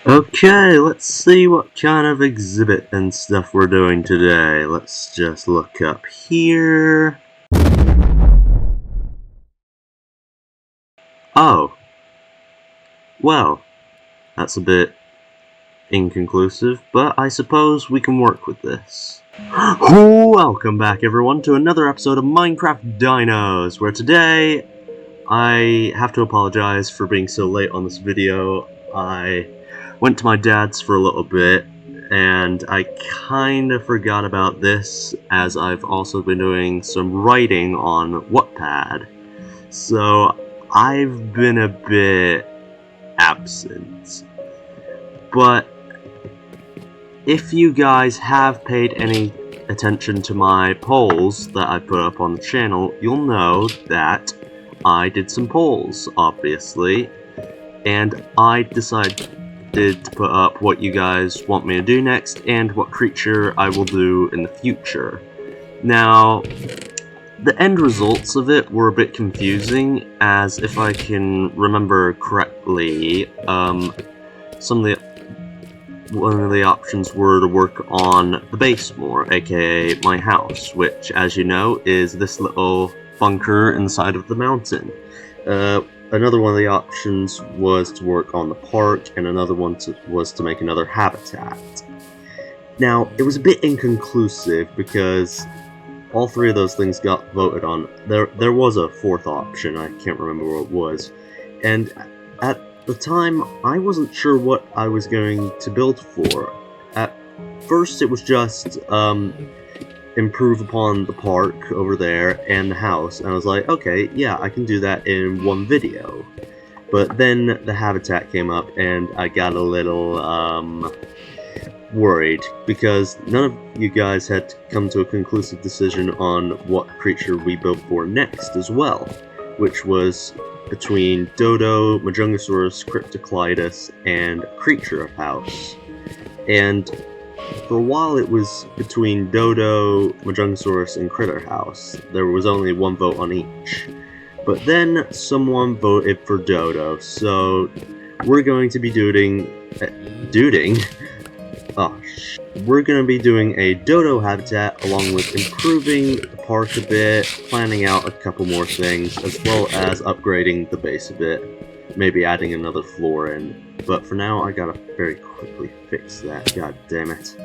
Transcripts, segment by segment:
Okay, let's see what kind of exhibit and stuff we're doing today. Let's just look up here. Oh, well, that's a bit inconclusive, but I suppose we can work with this. Welcome back everyone to another episode of Minecraft Dinos, where today I have to apologize for being so late on this video. I went to my dad's for a little bit, and I kinda forgot about this, as I've also been doing some writing on Wattpad. So, I've been a bit absent. But, if you guys have paid any attention to my polls that I put up on the channel, you'll know that I did some polls, obviously, and I decided to put up what you guys want me to do next and what creature I will do in the future. Now, the end results of it were a bit confusing, as if I can remember correctly, one of the options were to work on the base more, aka my house, which, as you know, is this little bunker inside of the mountain. Another one of the options was to work on the park, and another one was to make another habitat. Now, it was a bit inconclusive because all three of those things got voted on. There was a fourth option, I can't remember what it was, and at the time, I wasn't sure what I was going to build for. At first, it was just, improve upon the park over there and the house, and I was like, okay, yeah, I can do that in one video. But then the habitat came up, and I got a little, worried, because none of you guys had come to a conclusive decision on what creature we built for next as well, which was between Dodo, Majungasaurus, Cryptocleidos, and Creature of House. And for a while it was between Dodo, Majungasaurus, and Critter House. There was only one vote on each. But then someone voted for Dodo, so we're going to be we're going to be doing a Dodo habitat, along with improving the park a bit, planning out a couple more things, as well as upgrading the base a bit, maybe adding another floor in. But for now, I gotta very quickly fix that, god damn it.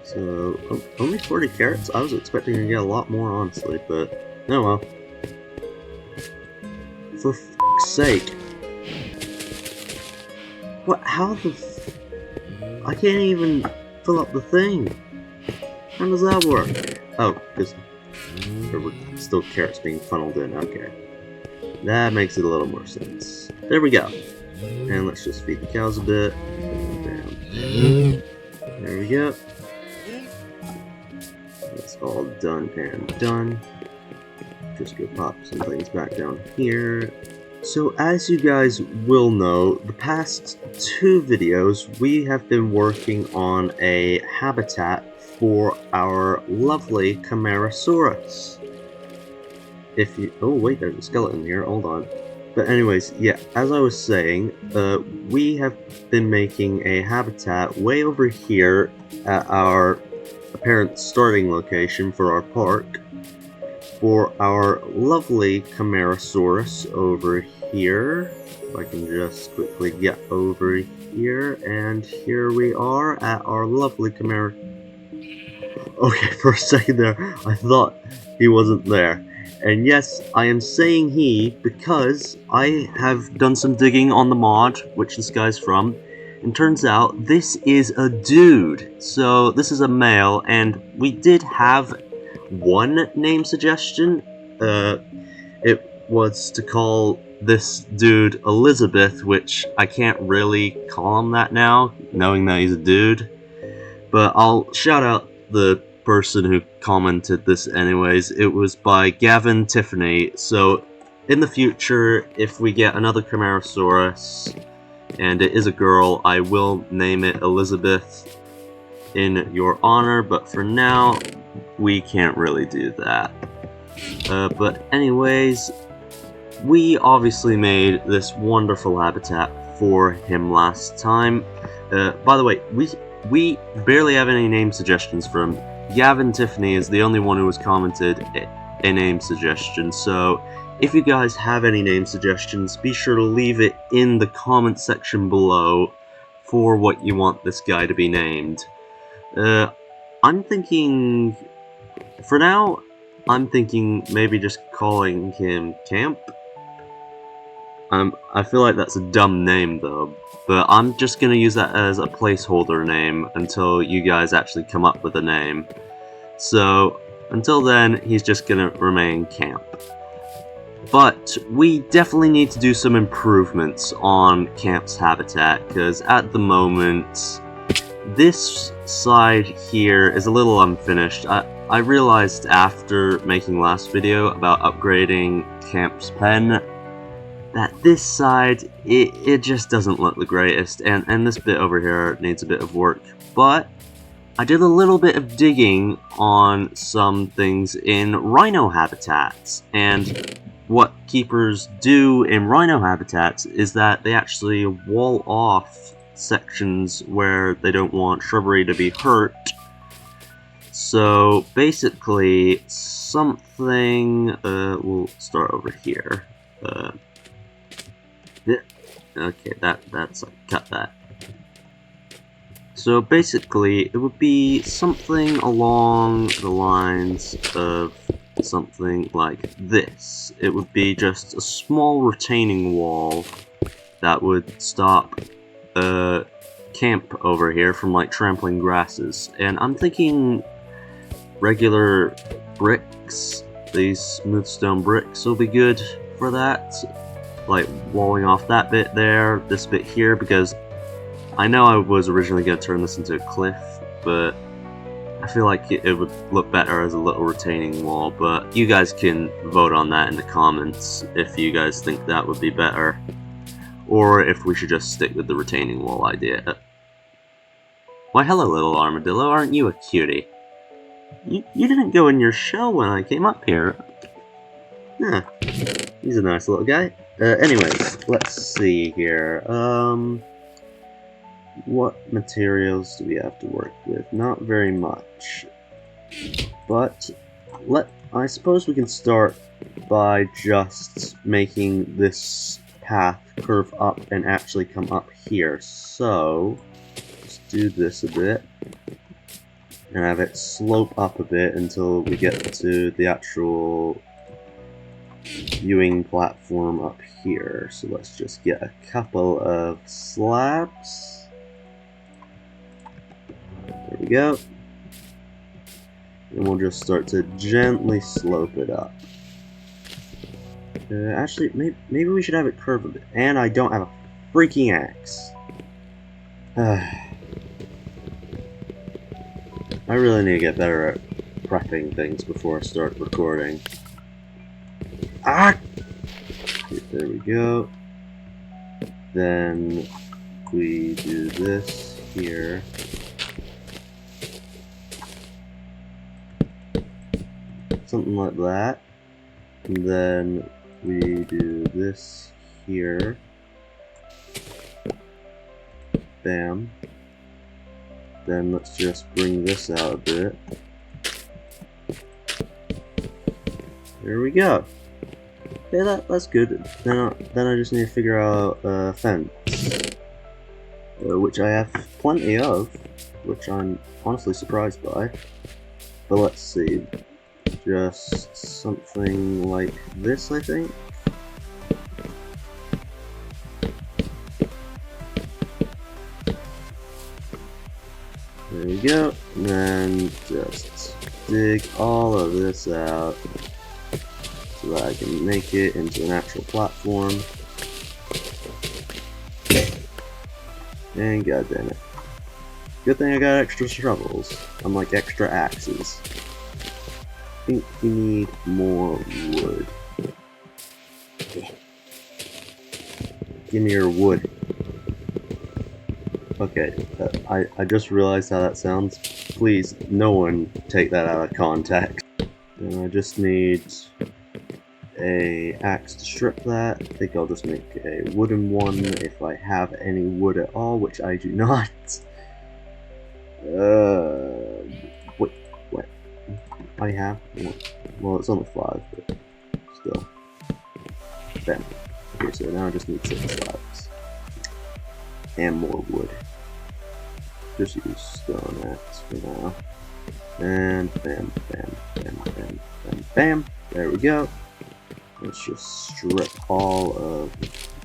So, only 40 carrots? I was expecting to get a lot more, honestly, but oh well. For f***'s sake. What? How the I can't even fill up the thing. How does that work? Oh, because there were still carrots being funneled in. Okay. That makes it a little more sense. There we go. And let's just feed the cows a bit. Down. There we go. That's all done and done. Just go pop some things back down here. So as you guys will know, the past two videos we have been working on a habitat for our lovely Camarasaurus. Oh wait, there's a skeleton here, hold on. But anyways, yeah, as I was saying, we have been making a habitat way over here at our apparent starting location for our park, for our lovely Camarasaurus over here. If I can just quickly get over here, and here we are at our lovely Okay, for a second there, I thought he wasn't there. And yes, I am saying he because I have done some digging on the mod, which this guy's from, and turns out this is a dude. So this is a male, and we did have one name suggestion. It was to call this dude Elizabeth, which I can't really call him that now, knowing that he's a dude. But I'll shout out the person who commented this anyways. It was by Gavin Tiffany. So in the future, if we get another Camarasaurus, and it is a girl, I will name it Elizabeth in your honor, but for now, we can't really do that. But anyways, we obviously made this wonderful habitat for him last time. By the way, we barely have any name suggestions from Gavin. Tiffany is the only one who has commented a name suggestion, so if you guys have any name suggestions, be sure to leave it in the comment section below for what you want this guy to be named. I'm thinking, for now, I'm thinking maybe just calling him Camp. I feel like that's a dumb name though, but I'm just gonna use that as a placeholder name until you guys actually come up with a name. So, until then, he's just gonna remain Camp. But we definitely need to do some improvements on Camp's habitat, because at the moment, this side here is a little unfinished. I realized after making last video about upgrading Camp's pen that this side, it just doesn't look the greatest, and this bit over here needs a bit of work. But I did a little bit of digging on some things in rhino habitats, and what keepers do in rhino habitats is that they actually wall off sections where they don't want shrubbery to be hurt. So basically, something, we'll start over here. Okay, that's cut that. So basically, it would be something along the lines of something like this. It would be just a small retaining wall that would stop Camp over here from like trampling grasses. And I'm thinking regular bricks, these smooth stone bricks will be good for that. Like walling off that bit there, this bit here, because I know I was originally going to turn this into a cliff, but I feel like it would look better as a little retaining wall, but you guys can vote on that in the comments if you guys think that would be better, or if we should just stick with the retaining wall idea. Why hello little armadillo, aren't you a cutie? You didn't go in your shell when I came up here. Yeah, he's a nice little guy. Anyways, let's see here. What materials do we have to work with? Not very much. But I suppose we can start by just making this path curve up and actually come up here. So let's do this a bit and have it slope up a bit until we get to the actual viewing platform up here. So let's just get a couple of slabs. There we go. And we'll just start to gently slope it up. Actually, maybe we should have it curve a bit. And I don't have a freaking axe. I really need to get better at prepping things before I start recording. Ah! There we go. Then we do this here. Something like that. And then we do this here. Bam. Then let's just bring this out a bit. There we go. Okay, that's good. Then I just need to figure out a fence, which I have plenty of, which I'm honestly surprised by. But let's see, just something like this, I think. There we go, and then just dig all of this out so that I can make it into an actual platform. And god damn it. Good thing I got extra shovels, unlike extra axes. I think we need more wood. Give me your wood. Okay, I just realized how that sounds. Please, no one take that out of context. And I just need a axe to strip that. I think I'll just make a wooden one if I have any wood at all, which I do not. Wait, what? I have one. Well, it's only 5, but still. Bam. Okay, so now I just need 6 slabs. And more wood. Just use stone axe for now. And bam, bam, bam, bam, bam, bam. There we go. Let's just strip all of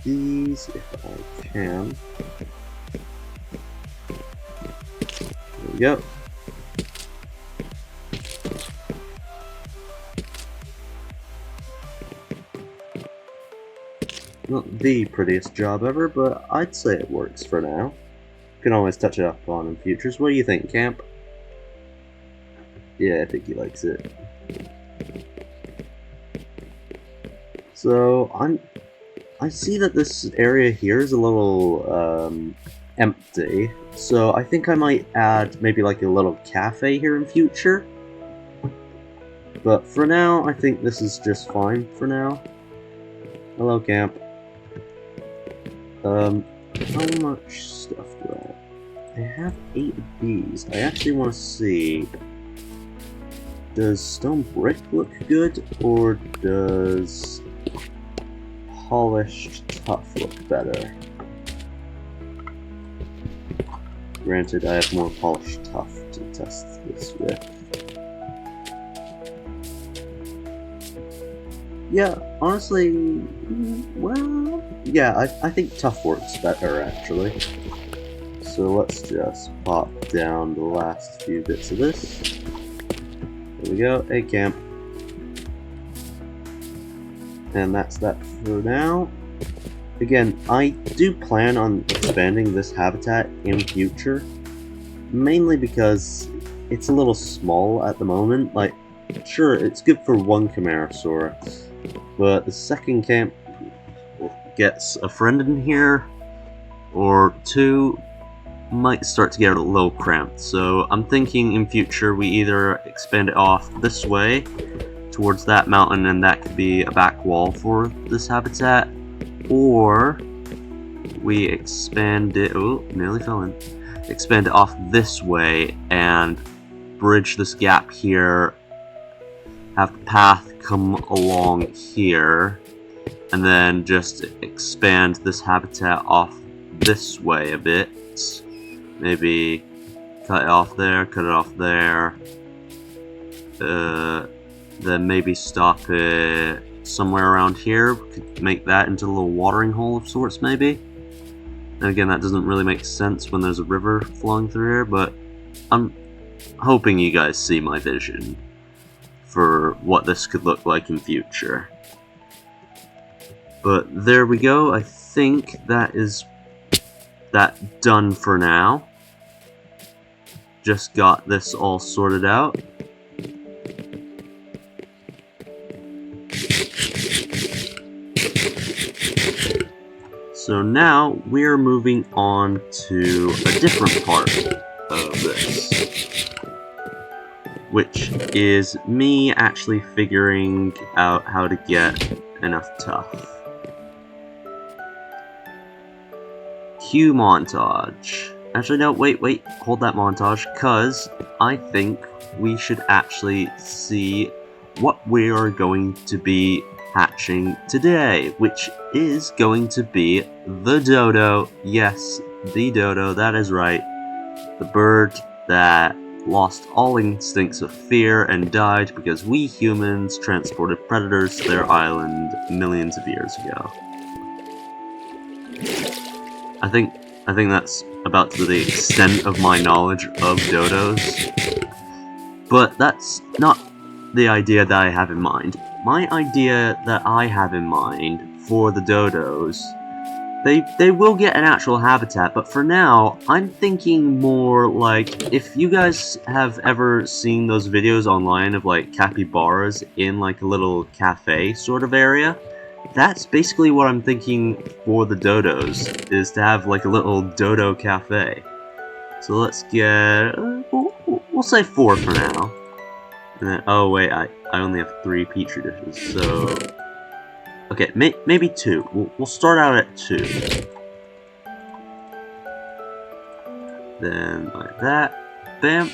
these if I can. There we go. Not the prettiest job ever, but I'd say it works for now. Can always touch it up on in futures. What do you think, Camp? Yeah, I think he likes it. So, I see that this area here is a little, empty. So, I think I might add maybe like a little cafe here in future. But for now, I think this is just fine for now. Hello, Camp. How much stuff do I have? I have 8 of these. I actually want to see... Does stone brick look good, or does polished tough look better? Granted, I have more polished tough to test this with. Yeah, honestly, well, yeah, I think tough works better, actually. So let's just pop down the last few bits of this. There we go, a camp. And that's that for now. Again, I do plan on expanding this habitat in future. Mainly because it's a little small at the moment. Like, sure, it's good for one Chimerosaurus. But the second camp gets a friend in here, or 2, might start to get a little cramped. So I'm thinking in future we either expand it off this way towards that mountain, and that could be a back wall for this habitat, or we expand it, oh, nearly fell in, expand it off this way and bridge this gap here, have the path come along here, and then just expand this habitat off this way a bit. Maybe cut it off there, cut it off there, then maybe stop it somewhere around here. We could make that into a little watering hole of sorts, maybe. And again, that doesn't really make sense when there's a river flowing through here, but I'm hoping you guys see my vision for what this could look like in future. But there we go. I think that is that done for now. Just got this all sorted out. So now we're moving on to a different part of this, which is me actually figuring out how to get enough tough. Cue montage. Actually, no, wait, hold that montage, cause I think we should actually see what we are going to be hatching today, which is going to be the dodo. Yes, the dodo, that is right. The bird that lost all instincts of fear and died because we humans transported predators to their island millions of years ago. I think that's about to the extent of my knowledge of dodos. But that's not the idea that I have in mind. My idea that I have in mind for the dodos, they will get an actual habitat, but for now, I'm thinking more like, if you guys have ever seen those videos online of like capybaras in like a little cafe sort of area, that's basically what I'm thinking for the dodos, is to have like a little dodo cafe. So let's get, we'll say 4 for now. And then, oh wait, I only have 3 petri dishes, so Okay, maybe 2. We'll start out at 2. Then like that. Bam.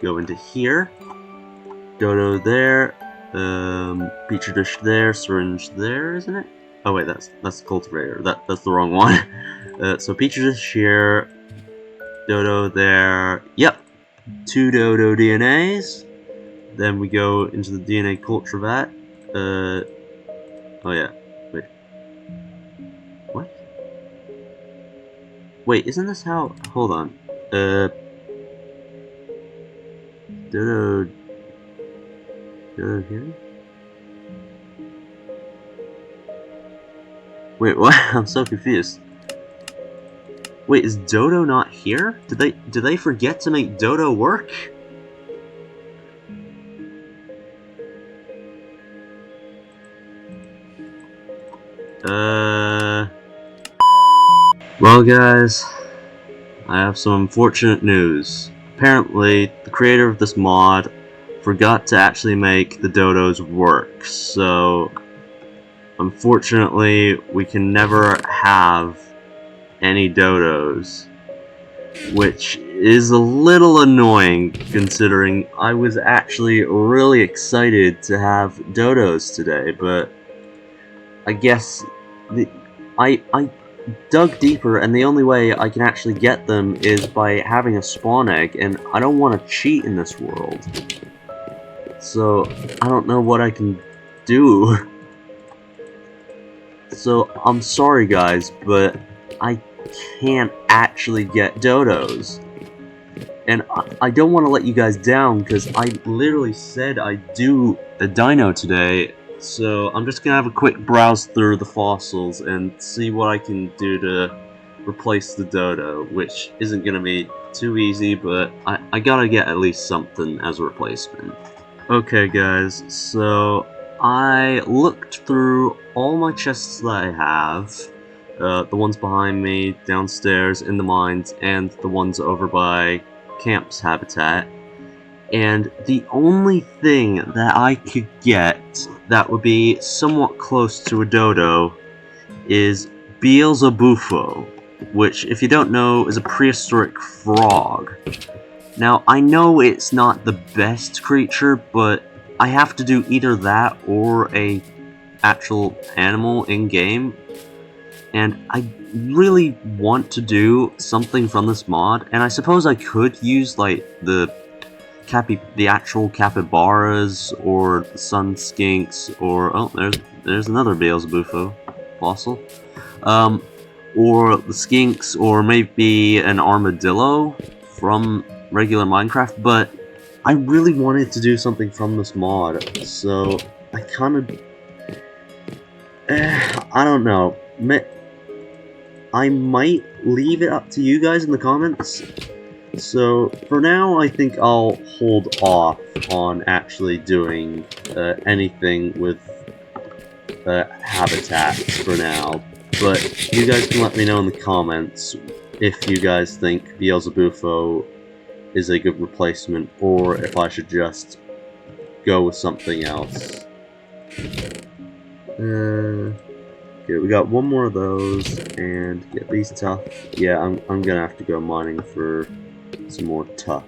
Go into here. Dodo there. Petri dish there. Syringe there, isn't it? Oh wait, that's the cultivator. That's the wrong one. So Petri dish here. Dodo there. Yep. 2 Dodo DNAs. Then we go into the DNA culture vat. Oh yeah. Wait. What? Wait, isn't this how? Hold on. Dodo here? Wait, what? I'm so confused. Wait, is Dodo not here? Did they forget to make Dodo work? Well guys, I have some unfortunate news. Apparently, the creator of this mod forgot to actually make the dodos work, so unfortunately we can never have any dodos, which is a little annoying considering I was actually really excited to have dodos today, but I guess I dug deeper, and the only way I can actually get them is by having a spawn egg, and I don't want to cheat in this world. So, I don't know what I can do. So, I'm sorry guys, but I can't actually get dodos. And I don't want to let you guys down, because I literally said I'd do a dino today. So I'm just gonna have a quick browse through the fossils and see what I can do to replace the dodo, which isn't gonna be too easy, but I gotta get at least something as a replacement. Okay guys, so I looked through all my chests that I have, the ones behind me, downstairs, in the mines, and the ones over by Camp's habitat. And the only thing that I could get that would be somewhat close to a dodo is Beelzebufo, which, if you don't know, is a prehistoric frog. Now, I know it's not the best creature, but I have to do either that or a actual animal in-game. And I really want to do something from this mod, and I suppose I could use, like, the actual capybaras, or the sun skinks, or oh, there's another Beelzebufo fossil, or the skinks, or maybe an armadillo from regular Minecraft. But I really wanted to do something from this mod, so I kind of, I don't know. I might leave it up to you guys in the comments. So, for now, I think I'll hold off on actually doing anything with habitats for now. But you guys can let me know in the comments if you guys think Beelzebufo is a good replacement, or if I should just go with something else. Okay, we got one more of those, and get these tough. Yeah, I'm gonna have to go mining for some more tough.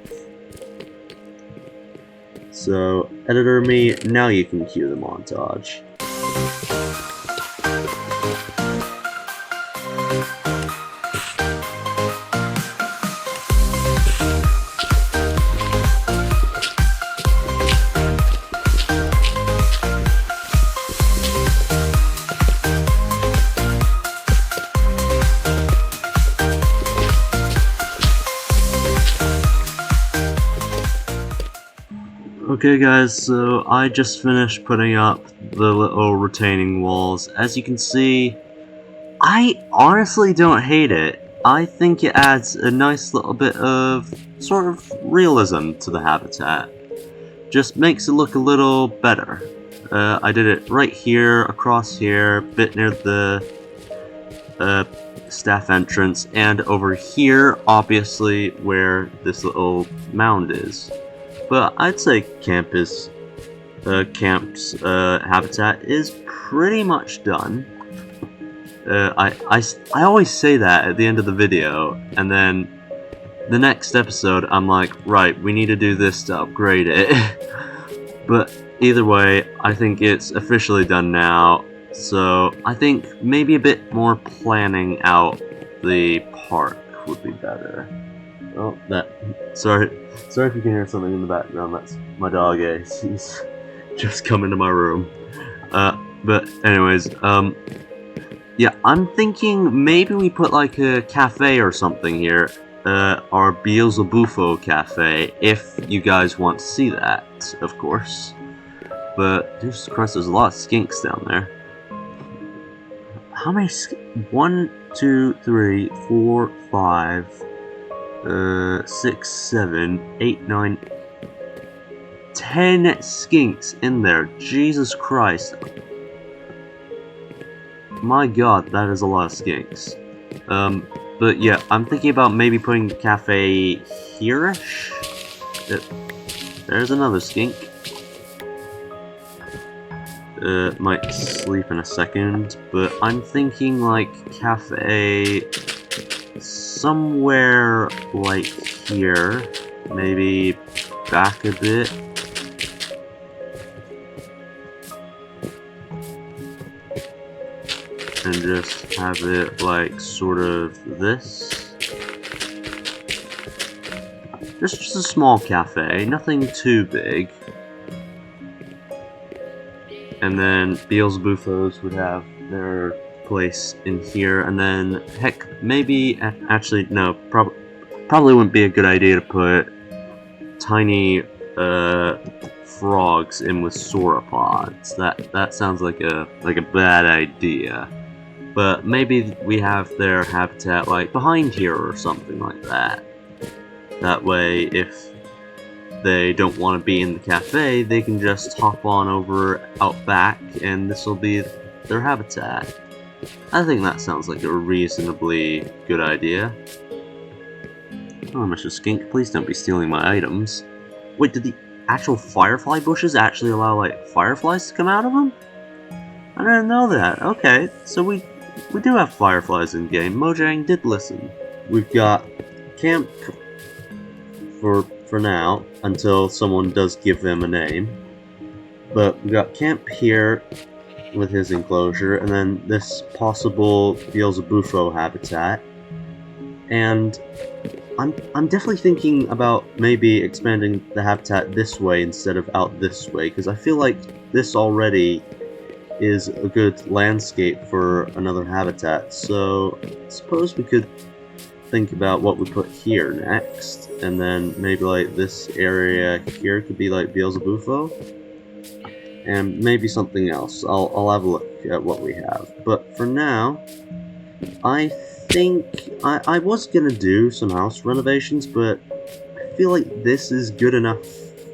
So, editor me, now you can cue the montage. Okay guys, so I just finished putting up the little retaining walls. As you can see, I honestly don't hate it. I think it adds a nice little bit of sort of realism to the habitat. Just makes it look a little better. I did it right here, across here, a bit near the staff entrance, and over here, obviously, where this little mound is. But I'd say camp is camp's habitat is pretty much done. I always say that at the end of the video, and then the next episode I'm like, right, we need to do this to upgrade it. But either way, I think it's officially done now, so I think maybe a bit more planning out the park would be better. Oh, sorry if you can hear something in the background, that's my dog Ace. He's just come into my room. But anyways, yeah, I'm thinking maybe we put like a cafe or something here. Our Beelzebufo cafe, if you guys want to see that, of course. But, Jesus Christ, there's a lot of skinks down there. How many 1, 2, 3, 4, 5, 6, 7, 8, 9, 10 skinks in there. Jesus Christ. My god, that is a lot of skinks. But yeah, I'm thinking about maybe putting the cafe here-ish. There's another skink. Might sleep in a second, but I'm thinking like cafe somewhere like here, maybe back a bit. And just have it like sort of this. Just a small cafe, nothing too big. And then Beelzebufos would have their place in here, and then heck, maybe actually no, probably wouldn't be a good idea to put tiny frogs in with sauropods. That sounds like a bad idea. But maybe we have their habitat like behind here or something like that. That way, if they don't want to be in the cafe, they can just hop on over out back, and this will be their habitat. I think that sounds like a reasonably good idea. Oh, Mr. Skink, please don't be stealing my items. Wait, did the actual firefly bushes actually allow, like, fireflies to come out of them? I didn't know that. Okay, so we do have fireflies in game. Mojang did listen. We've got camp for now, until someone does give them a name. But we got camp here with his enclosure, and then this possible Beelzebufo habitat. And I'm definitely thinking about maybe expanding the habitat this way instead of out this way, because I feel like this already is a good landscape for another habitat. So I suppose we could think about what we put here next, and then maybe like this area here could be like Beelzebufo, and maybe something else. I'll have a look at what we have. But for now, I think I was gonna do some house renovations, but I feel like this is good enough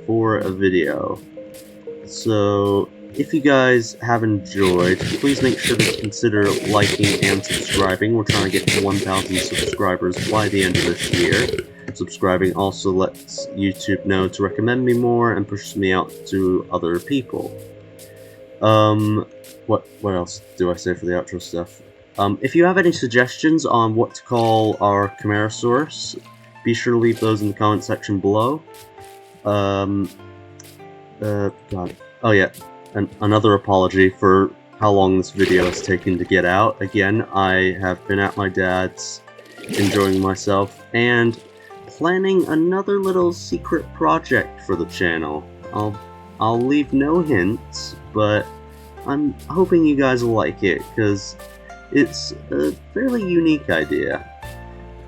for a video. So if you guys have enjoyed, please make sure to consider liking and subscribing. We're trying to get to 1,000 subscribers by the end of this year. Subscribing also lets YouTube know to recommend me more and pushes me out to other people. What else do I say for the outro stuff? If you have any suggestions on what to call our Chimerasaurus, be sure to leave those in the comment section below. God. Oh yeah. Another apology for how long this video has taken to get out. Again, I have been at my dad's, enjoying myself, and planning another little secret project for the channel. I'll leave no hints, but I'm hoping you guys will like it, because it's a fairly unique idea.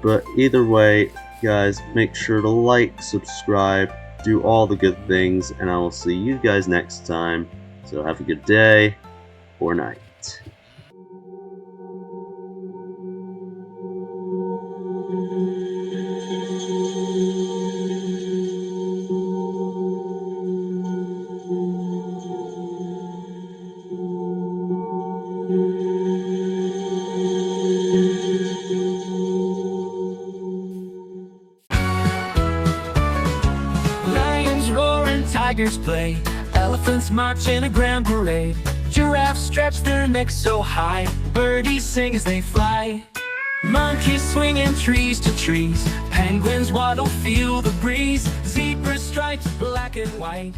But either way, guys, make sure to like, subscribe, do all the good things, and I will see you guys next time. So have a good day, or night. Lions roar and tigers play, elephants Elephants march in a grand parade. Giraffes stretch their necks so high. Birdies sing as they fly. Monkeys swing in trees to trees. Penguins waddle, feel the breeze. Zebras stripes black and white.